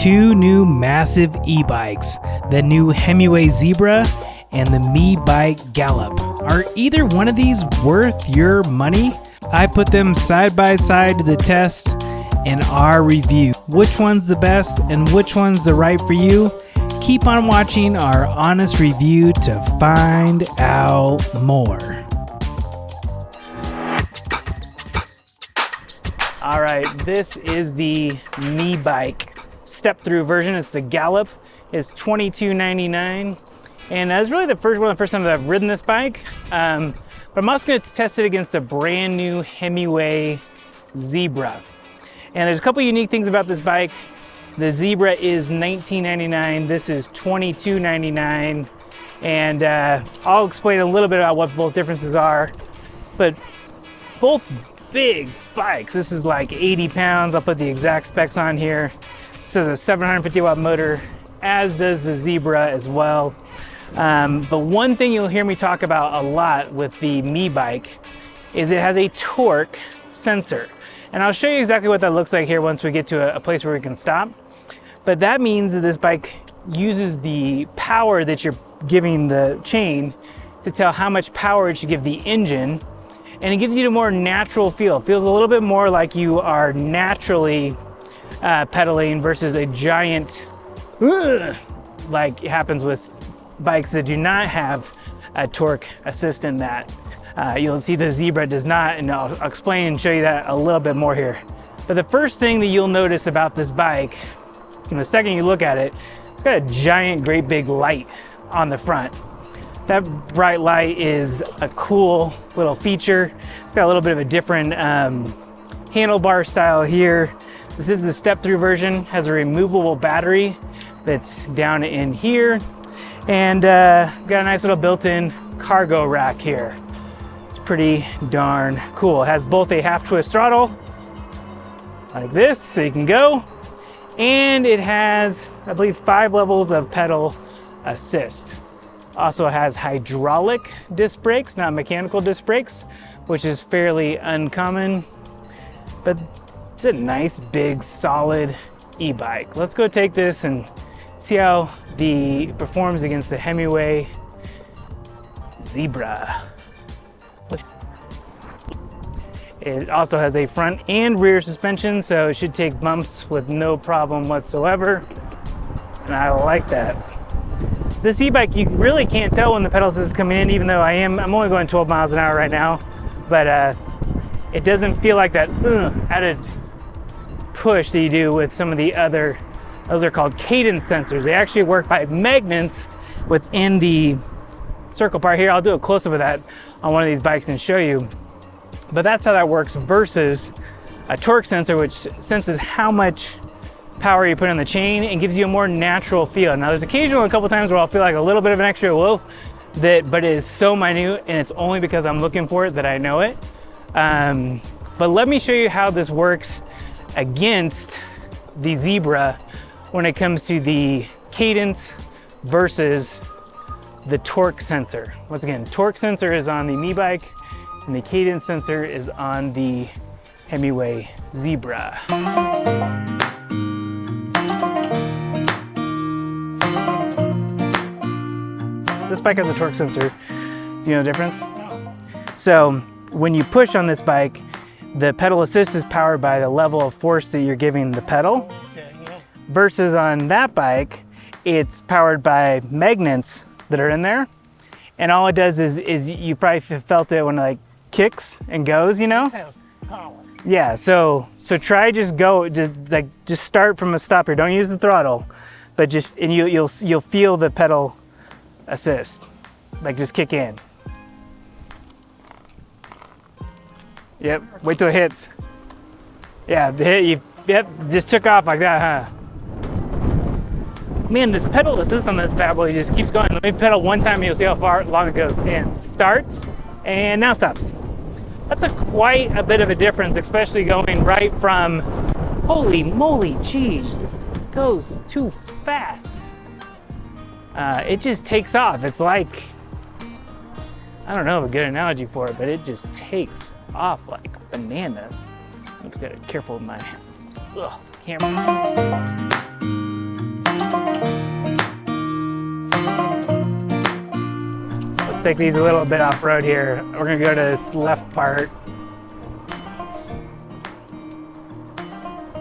two new massive e-bikes, the new Himiway Zebra and the Meebike Gallop. Are either one of these worth your money? I put them side by side to the test in our review. Which one's the best and which one's the right for you? Keep on watching our honest review to find out more. All right, this is the Meebike step-through version. It's the Gallop. It's $22.99, and that's really one of the first times I've ridden this bike. But I'm also going to test it against the brand new Himiway Zebra. And there's a couple unique things about this bike. The Zebra is $19.99. This is $22.99, and I'll explain a little bit about what both differences are. But both big bikes. This is like 80 pounds. I'll put the exact specs on here. It says a 750 watt motor, as does the Zebra as well. But one thing you'll hear me talk about a lot with the Meebike is it has a torque sensor. And I'll show you exactly what that looks like here once we get to a place where we can stop. But that means that this bike uses the power that you're giving the chain to tell how much power it should give the engine. And it gives you a more natural feel. It feels a little bit more like you are naturally pedaling versus a giant, like it happens with bikes that do not have a torque assist in that. You'll see the Zebra does not, and I'll explain and show you that a little bit more here. But the first thing that you'll notice about this bike, from the second you look at it, it's got a giant, great big light on the front. That bright light is a cool little feature. It's got a little bit of a different handlebar style here. This is the step-through version, has a removable battery that's down in here, and got a nice little built-in cargo rack here. It's pretty darn cool. It has both a half twist throttle, like this, so you can go, and it has, I believe, 5 levels of pedal assist. Also has hydraulic disc brakes, not mechanical disc brakes, which is fairly uncommon, but it's a nice, big, solid e-bike. Let's go take this and see how it performs against the Himiway Zebra. It also has a front and rear suspension, so it should take bumps with no problem whatsoever, and I like that. This e-bike, you really can't tell when the pedal assist is coming in, even though I'm only going 12 miles an hour right now, but it doesn't feel like that added push that you do with some of the other, those are called Cadence sensors. They actually work by magnets within the circle part here. I'll do a close-up of that on one of these bikes and show you. But that's how that works versus a torque sensor, which senses how much power you put in the chain and gives you a more natural feel. Now there's occasionally a couple times where I'll feel like a little bit of an extra whoa, but it is so minute, and it's only because I'm looking for it that I know it. But let me show you how this works against the Zebra when it comes to the Cadence versus the torque sensor. Once again, torque sensor is on the Meebike and the Cadence sensor is on the Himiway Zebra. This bike has a torque sensor. Do you know the difference? No. So when you push on this bike, the pedal assist is powered by the level of force that you're giving the pedal. Okay, yeah. Versus on that bike, it's powered by magnets that are in there. And all it does is you probably felt it when it like kicks and goes, you know? It has power. Yeah, so try just start from a stop here. Don't use the throttle, but you'll feel the pedal assist, like just kick in. Yep, wait till it hits. Yeah, the hit, yep, just took off like that, huh? Man, this pedal assist on this bad boy just keeps going. Let me pedal one time and you'll see how long it goes. And starts, and now stops. That's quite a bit of a difference, especially going right from, holy moly, geez, this goes too fast. It just takes off. It's like, I don't know a good analogy for it, but it just takes off like bananas. I'm just gotta be careful with my camera. take these a little bit off-road here. We're gonna go to this left part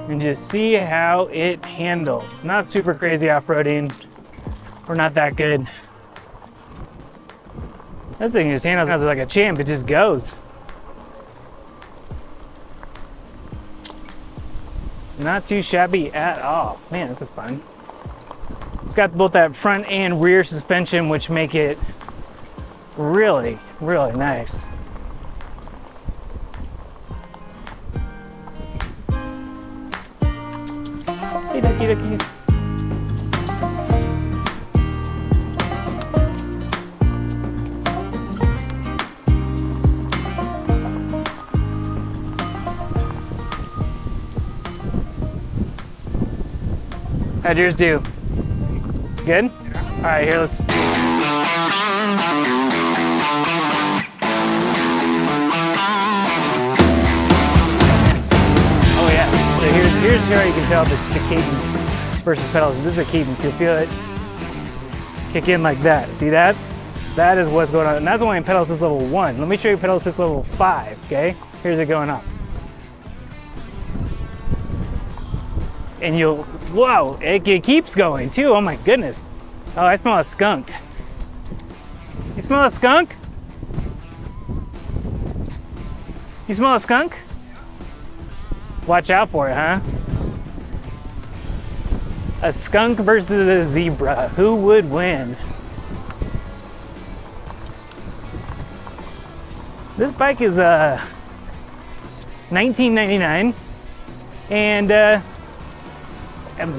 and just see how it handles. Not super crazy off-roading. We're not that good. This thing just handles like a champ. It just goes. Not too shabby at all. Man, this is fun. It's got both that front and rear suspension, which make it really, really nice. Hey, ducky duckies. How'd yours do? Good? All right, here, let's. Oh yeah, so here's how you can tell the cadence versus pedals. This is a cadence, you'll feel it kick in like that. See that? That is what's going on. And that's only in pedal assist level 1. Let me show you pedal assist level 5, okay? Here's it going up. And you'll, whoa, it keeps going too. Oh my goodness. Oh, I smell a skunk. You smell a skunk? You smell a skunk? Watch out for it, huh? A skunk versus a zebra. Who would win? This bike is $19.99 and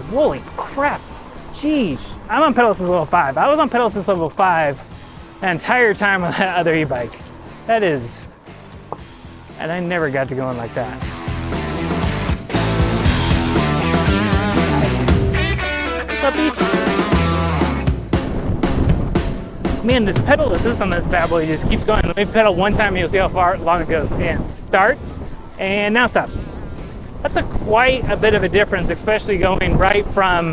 holy crap, jeez. I'm on pedal assist level 5. I was on pedal assist level 5 the entire time on that other e-bike. That is, and I never got to go in like that. Puppy. Man, this pedal assist on this bad boy just keeps going. Let me pedal one time and you'll see how far long it goes. And starts, and now stops. That's quite a bit of a difference, especially going right from,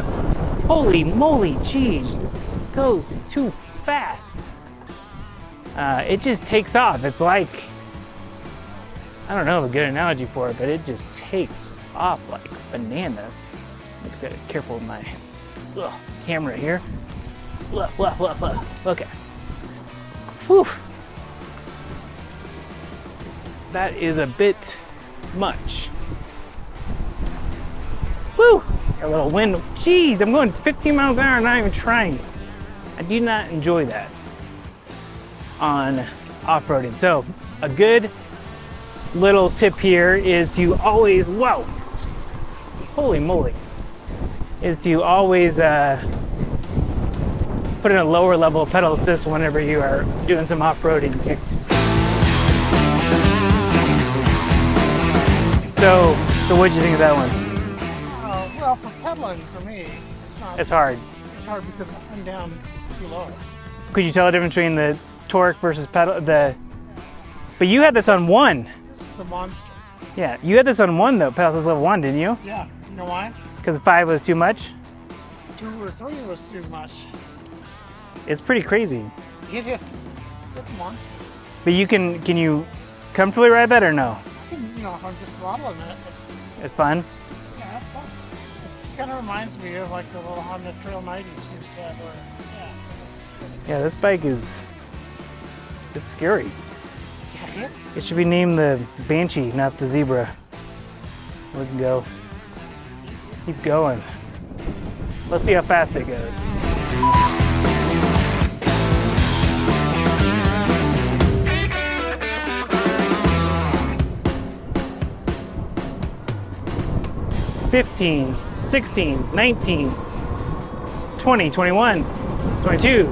holy moly, geez, this goes too fast. It just takes off. It's like, I don't know a good analogy for it, but it just takes off like bananas. I just gotta be careful with my camera here. Okay. Whew. That is a bit much. Woo! A little wind. Jeez, I'm going 15 miles an hour and not even trying. I do not enjoy that on off-roading. So a good little tip here is to always, whoa, holy moly, is to always put in a lower level of pedal assist whenever you are doing some off-roading. So what'd you think of that one? Well, for pedaling, for me, it's hard. It's hard because I'm down too low. Could you tell the difference between the torque versus pedal? But you had this on 1. This is a monster. Yeah, you had this on 1 though, pedal assist level 1, didn't you? Yeah, you know why? Because 5 was too much? 2 or 3 was too much. It's pretty crazy. It is. It's a monster. But can you comfortably ride that or no? I can, you know, if I'm just throttling it, it's fun? Yeah, it's fun. It kind of reminds me of like the little Honda Trail 90s we used to have. Yeah, this bike it's scary. Yeah, it is. It should be named the Banshee, not the Zebra. We can go. Keep going. Let's see how fast it goes. $15, $16, $19, $20, $21, $22,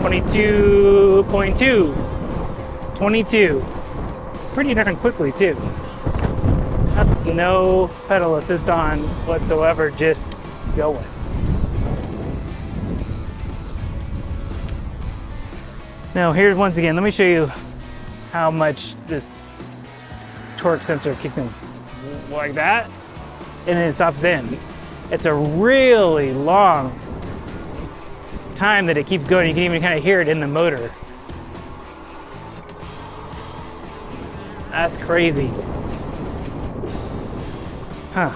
$22.2, $22. Pretty darn quickly too. That's no pedal assist on whatsoever, just going. Now here's, once again, let me show you how much this torque sensor kicks in. Like that, and then it stops then. It's a really long time that it keeps going. You can even kind of hear it in the motor. That's crazy. Huh.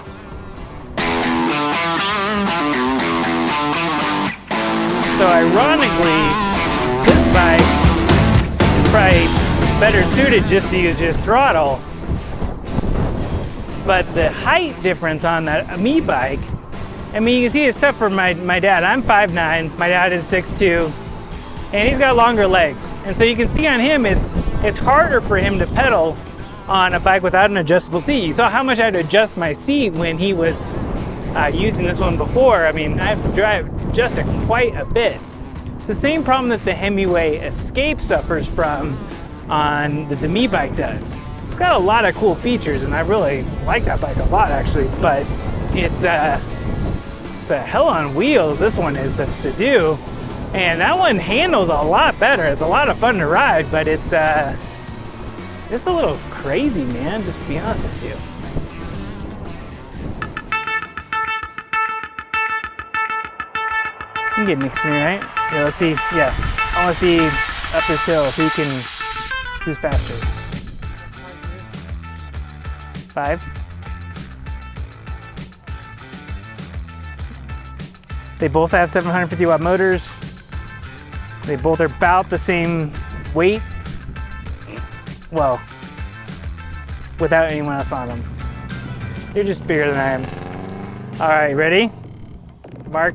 So ironically, this bike is probably better suited just to use just throttle. But the height difference on that Meebike, I mean, you can see it's tough for my dad. I'm 5'9", my dad is 6'2", and he's got longer legs. And so you can see on him, it's harder for him to pedal on a bike without an adjustable seat. You saw how much I had to adjust my seat when he was using this one before. I mean, I have to adjust it quite a bit. It's the same problem that the Himiway Escape suffers from on the Meebike does. It's got a lot of cool features, and I really like that bike a lot, actually, but it's a hell on wheels, this one is to do. And that one handles a lot better. It's a lot of fun to ride, but it's just a little crazy, man, just to be honest with you. You can get next to me, right? Yeah, let's see. Yeah, I want to see up this hill who's faster. 5. They both have 750 watt motors. They both are about the same weight. Well, without anyone else on them. You're just bigger than I am. All right, ready? Mark,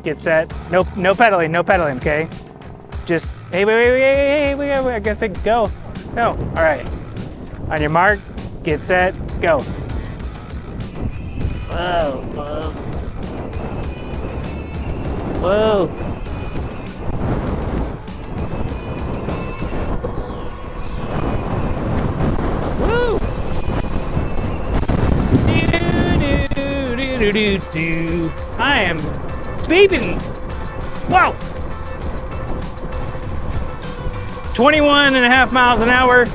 get set. No pedaling, okay? Just, hey, wait, I guess I go. No, all right. On your mark, get set, go. Whoa. Whoa. I am beeping. Wow. 21.5 miles an hour.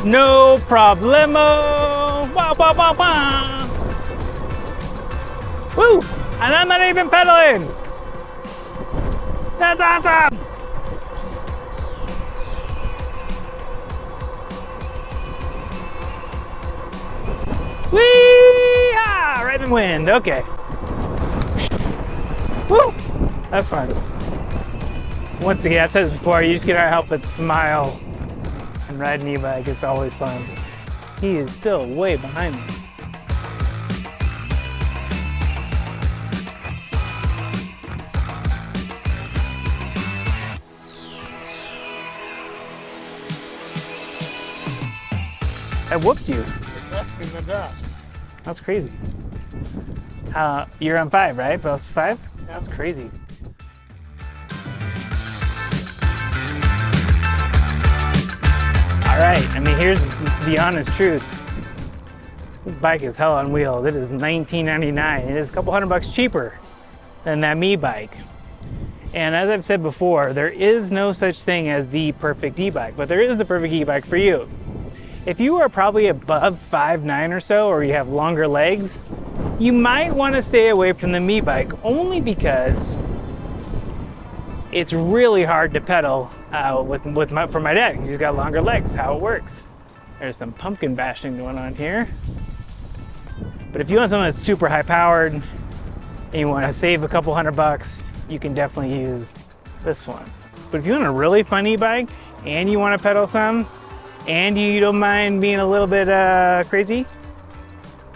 No problemo. Wow, wow, wow, wow. Woo! And I'm not even pedaling. That's awesome. Whee! Right in the wind. Okay. Woo! That's fun. Once again, I've said this before, you just cannot help but smile and ride an e-bike. It's always fun. He is still way behind me. I whooped you. It left me in the dust. That's crazy. You're on 5, right? Plus 5? That's crazy. All right, I mean, here's the honest truth. This bike is hell on wheels. It is $19.99. It is a couple $100 cheaper than that Meebike. And as I've said before, there is no such thing as the perfect e-bike, but there is the perfect e-bike for you. If you are probably above 5'9" or so, or you have longer legs, you might want to stay away from the Meebike, only because it's really hard to pedal for my dad, because he's got longer legs. How it works. There's some pumpkin bashing going on here. But if you want something that's super high powered and you want to save a couple $100, you can definitely use this one. But if you want a really fun e-bike and you want to pedal some, and you don't mind being a little bit crazy,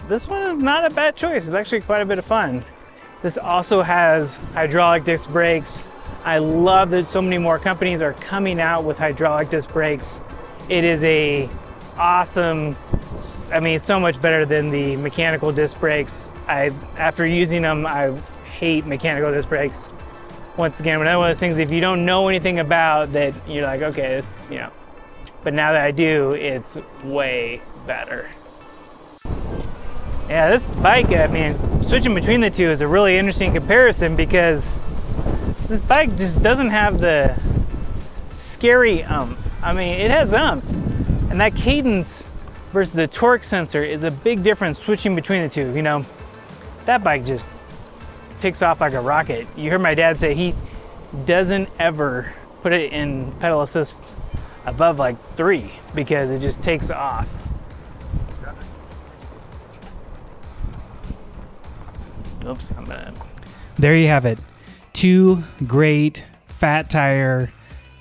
this one is not a bad choice. It's actually quite a bit of fun. This also has hydraulic disc brakes. I love that so many more companies are coming out with hydraulic disc brakes. It is awesome, I mean, it's so much better than the mechanical disc brakes. After using them, I hate mechanical disc brakes. Once again, one of those things, if you don't know anything about that, you're like, okay, this, you know. But now that I do, it's way better. Yeah, this bike, I mean, switching between the two is a really interesting comparison, because this bike just doesn't have the scary umph. I mean, it has umph, and that cadence versus the torque sensor is a big difference switching between the two. You know, that bike just takes off like a rocket. You heard my dad say doesn't ever put it in pedal assist above like 3 because it just takes off. Oops, I'm bad. There you have it. 2 great fat tire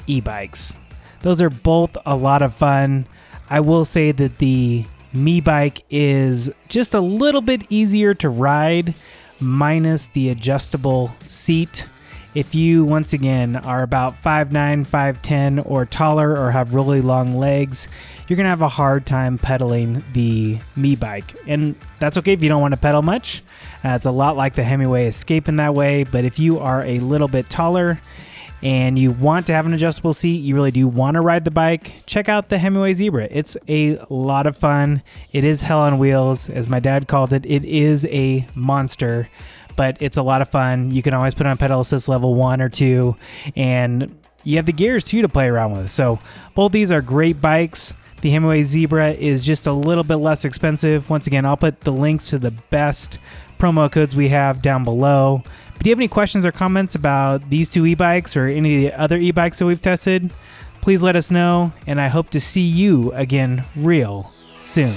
e-bikes. Those are both a lot of fun. I will say that the Meebike is just a little bit easier to ride, minus the adjustable seat. If you, once again, are about 5'9", 5'10", or taller, or have really long legs, you're going to have a hard time pedaling the Meebike. And that's okay if you don't want to pedal much. It's a lot like the Himiway Escape in that way, but if you are a little bit taller and you want to have an adjustable seat, you really do want to ride the bike, check out the Himiway Zebra. It's a lot of fun. It is hell on wheels, as my dad called it. It is a monster, but it's a lot of fun. You can always put on pedal assist level 1 or 2, and you have the gears too to play around with. So both these are great bikes. The Himiway Zebra is just a little bit less expensive. Once again, I'll put the links to the best promo codes we have down below. But do you have any questions or comments about these 2 e-bikes or any of the other e-bikes that we've tested? Please let us know, and I hope to see you again real soon.